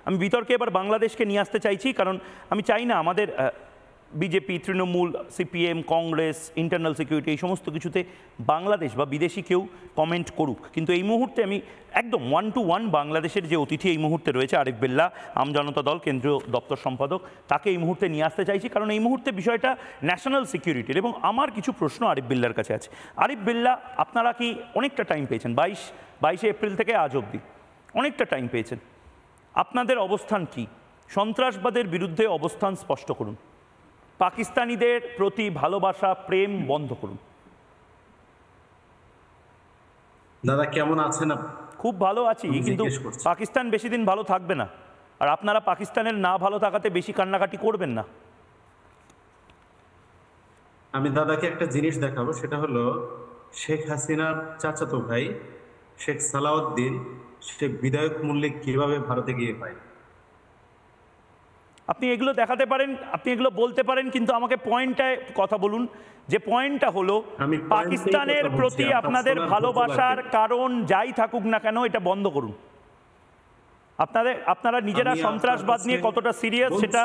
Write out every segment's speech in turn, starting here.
আমি বিতর্কে এবার বাংলাদেশকে নিয়ে আসতে চাইছি, কারণ আমি চাই না আমাদের BJP, Trinamool, CPM, Congress, internal security এই সমস্ত কিছুতে বাংলাদেশ বা বিদেশি কেউ কমেন্ট করুক। কিন্তু এই মুহূর্তে আমি একদম 1 to 1 বাংলাদেশের যে অতিথি এই মুহূর্তে রয়েছে আরিফ বিল্লাহ, আমজনতা দল কেন্দ্রীয় দপ্তর সম্পাদক, তাকে এই মুহূর্তে নিয়ে আসতে চাইছি, কারণ এই মুহূর্তে বিষয়টা ন্যাশনাল সিকিউরিটির। এবং আমার কিছু প্রশ্ন আরিফ বিল্লাহর কাছে আছে। আরিফ বিল্লাহ, আপনারা কি অনেকটা টাইম পেয়েছেন, 22শে এপ্রিল থেকে আজ অবধি অনেকটা টাইম পেয়েছেন, আপনাদের অবস্থান কি? সন্ত্রাসবাদের বিরুদ্ধে অবস্থান স্পষ্ট করুন, পাকিস্তানিদের প্রতি ভালোবাসা প্রেম বন্ধ করুন। দাদা কেমন আছেন? খুব ভালো আছি, কিন্তু পাকিস্তান বেশি দিন ভালো থাকবে না, আর আপনারা পাকিস্তানের না ভালো থাকাতে বেশি কান্নাকাটি করবেন না। আমি দাদাকে একটা জিনিস দেখাবো, সেটা হলো শেখ হাসিনার চাচাতো ভাই শেখ সালাউদ্দিন, সে বিধায়ক মূল্যে কিভাবে ভারতে গিয়ে পায়। আপনি এগুলো দেখাতে পারেন, আপনি এগুলো বলতে পারেন, কিন্তু আমাকে পয়েন্টটায় কথা বলুন। যে পয়েন্টটা হলো পাকিস্তানের প্রতি আপনাদের ভালোবাসার কারণ যাই থাকুক না কেন, এটা বন্ধ করুন। আপনারা নিজেরা সন্ত্রাসবাদ নিয়ে কতটা সিরিয়াস সেটা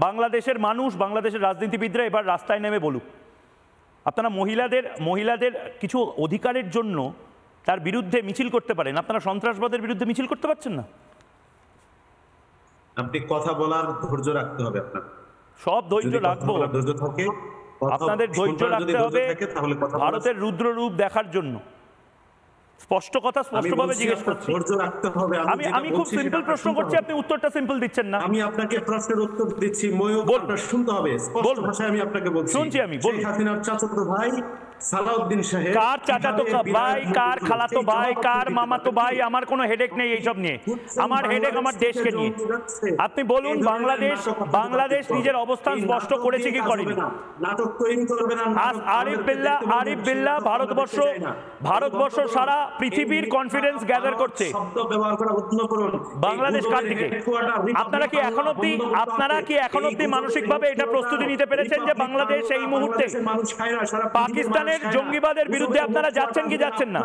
বাংলাদেশের মানুষ, বাংলাদেশের রাজনীতিবিদরা এবার রাস্তায় নেমে বলুক। আপনারা মহিলাদের কিছু অধিকারের জন্য তার বিরুদ্ধে মিছিল করতে পারেন, আপনারা সন্ত্রাসবাদের বিরুদ্ধে মিছিল করতে পারছেন না। আপনি কথা বলার ধৈর্য রাখতে হবে, আপনার সব ধৈর্য রাখবো, আপনাদের ধৈর্য রাখতে হবে ভারতের রুদ্ররূপ দেখার জন্য। স্পষ্ট কথা স্পষ্টভাবে জিজ্ঞেস করছি, আমি খুব সিম্পল প্রশ্ন করছি, আপনি উত্তরটা সিম্পল দিচ্ছেন না। আমি আপনাকে প্রশ্নের উত্তর দিচ্ছি, শুনতে হবে স্পষ্ট ভাষায়। আমি আপনাকে বলছি, শুনছি আমি। শেখ হাসিনার চাচাতো ভাই সালাউদ্দিন সাহেব, কার চাচাতো ভাই, কার খালাতো ভাই, কার মামাতো ভাই, আমার কোনো হেডেক নেই এইসব নিয়ে। আমার হেডেক আমার দেশকে নিয়ে। আপনি বলুন, বাংলাদেশ নিজের অবস্থান স্পষ্ট করেছে কি করেনি? নাটক তৈরি করবে না। আরিফ বিল্লাহ ভারতবর্ষ সারা পৃথিবীর কনফিডেন্স গ্যাদার করছে। শব্দ ব্যবহার করা বন্ধ করুন। বাংলাদেশ কার দিকে? আপনারা কি এখন অবধি মানসিকভাবে এটা প্রস্তুতি নিতে পেরেছেন যে বাংলাদেশ এই মুহূর্তে পাকিস্তানের জঙ্গিবাদের বিরুদ্ধে আপনারা যাচ্ছেন কি যাচ্ছেন না?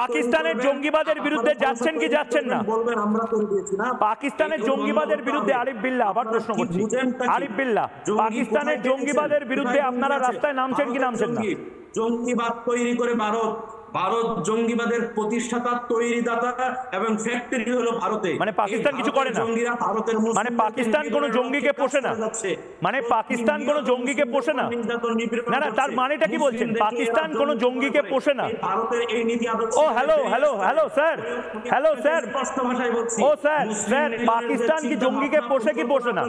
পাকিস্তানের জঙ্গিবাদের বিরুদ্ধে যাচ্ছেন কি যাচ্ছেন না? পাকিস্তানের জঙ্গিবাদের বিরুদ্ধে আরিফ বিল্লাহ, আবার প্রশ্ন করছি, আরিফ বিল্লাহ, পাকিস্তানের জঙ্গিবাদের বিরুদ্ধে আপনারা রাস্তায় নামছেন কি নামছেন না? জঙ্গিবাদ তৈরি করে ভারত জঙ্গিবাদের প্রতিষ্ঠাতা, তৈরিদাতা এবং ফ্যাক্টরি হলো ভারতে। মানে পাকিস্তান কিছু করে না, মানে পাকিস্তান কোন জঙ্গিকে পোষে না, মানে পাকিস্তান কোন জঙ্গিকে পোষে না। না না, তার মানেটা কি বলছেন? পাকিস্তান কোন জঙ্গিকে পোষে না। ও হ্যালো স্যার, ও স্যার, পাকিস্তান কি জঙ্গিকে পোষে কি পোষে না?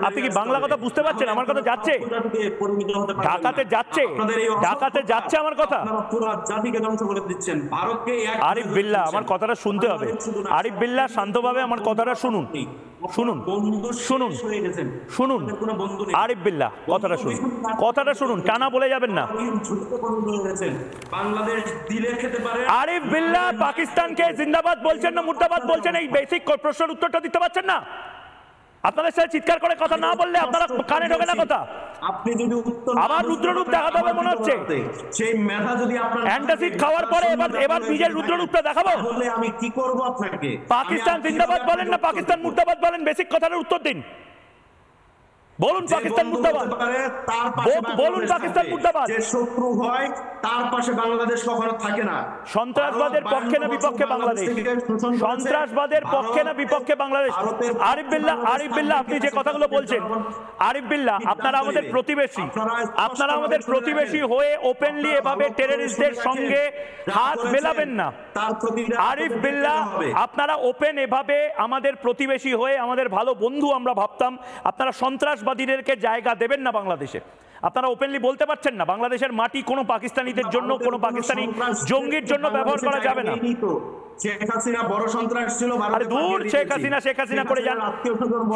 আপনি কি বাংলা কথা বুঝতে পারছেন? আমার কথা যাচ্ছে, ঢাকাতে যাচ্ছে আমার কথা। আরিফ বিল্লাহ, আমার কথাটা শুনতে হবে। আরিফ বিল্লাহ, শান্তভাবে আমার কথাটা শুনুন। আরিফ বিল্লাহ, কথাটা শুনুন, টানা বলে যাবেন না। আরিফ বিল্লাহ পাকিস্তানকে জিন্দাবাদ বলছেন না মুর্দাবাদ বলছেন, এই বেসিক প্রশ্নের উত্তরটা দিতে পারছেন না। আপনাদের সাথে চিৎকার করে কথা না বললে আপনারা কানে ঢোকে না কথা। আপনি যদি আবার রুদ্ররূপ দেখাতে হবে মনে হচ্ছে, সেই মেধা যদি আপনার অ্যান্টাসিড খাওয়ার পরে এবার নিজের রুদ্ররূপটা দেখাবো। বললে আমি কি করব আপনাকে? পাকিস্তান জিন্দাবাদ বলেন না পাকিস্তান মুর্দাবাদ বলেন, বেসিক কথাটার উত্তর দিন। বলুন পাকিস্তান মুর্দাবাদ, বলুন পাকিস্তান মুর্দাবাদ। যে শত্রু হয় তার পাশে বাংলাদেশ কখনো থাকে না। সন্ত্রাসবাদের পক্ষে না বিপক্ষে বাংলাদেশ? সন্ত্রাসবাদের পক্ষে না বিপক্ষে বাংলাদেশ? আরিফ বিল্লাহ, আপনি যে কথাগুলো বলছেন, আরিফ বিল্লাহ, আপনারা আমাদের প্রতিবেশী হয়ে ওপেনলি এভাবে টেররিস্টদের সঙ্গে হাত মেলাবেন না। আরিফ বিল্লাহ, আপনারা ওপেন এভাবে আমাদের প্রতিবেশী হয়ে, আমাদের ভালো বন্ধু আমরা ভাবতাম, আপনারা সন্ত্রাসবাদীদেরকে জায়গা দেবেন না বাংলাদেশে। আপনারা ওপেনলি বলতে পারছেন না বাংলাদেশের মাটি কোনো পাকিস্তানিদের জন্য, কোনো পাকিস্তানি জঙ্গির জন্য ব্যবহার করা যাবে না। শেখ হাসিনা বড় সন্ত্রাস ছিল। আরে দূর, শেখ হাসিনা করে যান,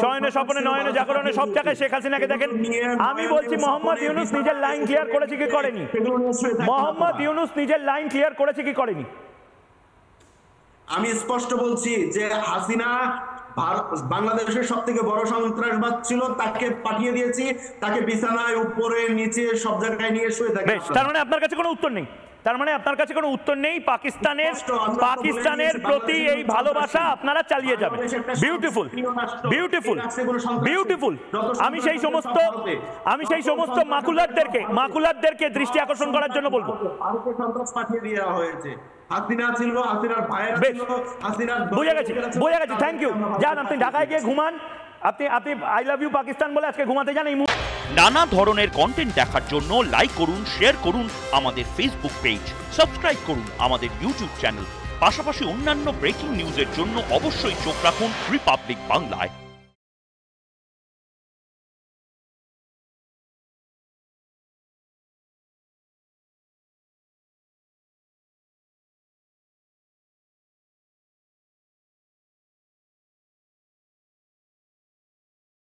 শয়নে স্বপনে নয়নে জাগরণে সব জায়গায় শেখ হাসিনাকে দেখেন। আমি বলছি মোহাম্মদ ইউনূস নিজের লাইন ক্লিয়ার করেছে কি করেনি? মোহাম্মদ ইউনূস নিজের লাইন ক্লিয়ার করেছে কি করেনি? আমি স্পষ্ট বলছি যে হাসিনা বাংলাদেশের সব থেকে বড় সন্ত্রাসবাদ ছিল, তাকে পাঠিয়ে দিয়েছি, তাকে বিছানায় উপরে নিচে সব জায়গায় নিয়ে শুয়ে থাকে। তার মানে আপনার কাছে কোনো উত্তর নেই? তার মানে আপনার কাছে কোনো উত্তর নেই, পাকিস্তানের প্রতি এই ভালোবাসা আপনারা চালিয়ে যাবেন। Beautiful, beautiful, beautiful. আমি সেই সমস্ত মাকুলারদেরকে দৃষ্টি আকর্ষণ করার জন্য বলবো। পাঠিয়ে দেওয়া হয়েছে, হাসিনা ছিল, হাসিনার ভাইয়েরা ছিল, হাসিনার বোঝা গেছে। Thank you. যান আপনি ঢাকায় গিয়ে ঘুমান। আপনি আই লাভ ইউ পাকিস্তান বলে আজকে ঘুমাতে যান। এই নানা ধরনের কন্টেন্ট দেখার জন্য লাইক করুন, শেয়ার করুন আমাদের ফেসবুক পেজ, সাবস্ক্রাইব করুন আমাদের ইউটিউব চ্যানেল। পাশাপাশি অন্যান্য ব্রেকিং নিউজের জন্য অবশ্যই চোখ রাখুন রিপাবলিক বাংলায়।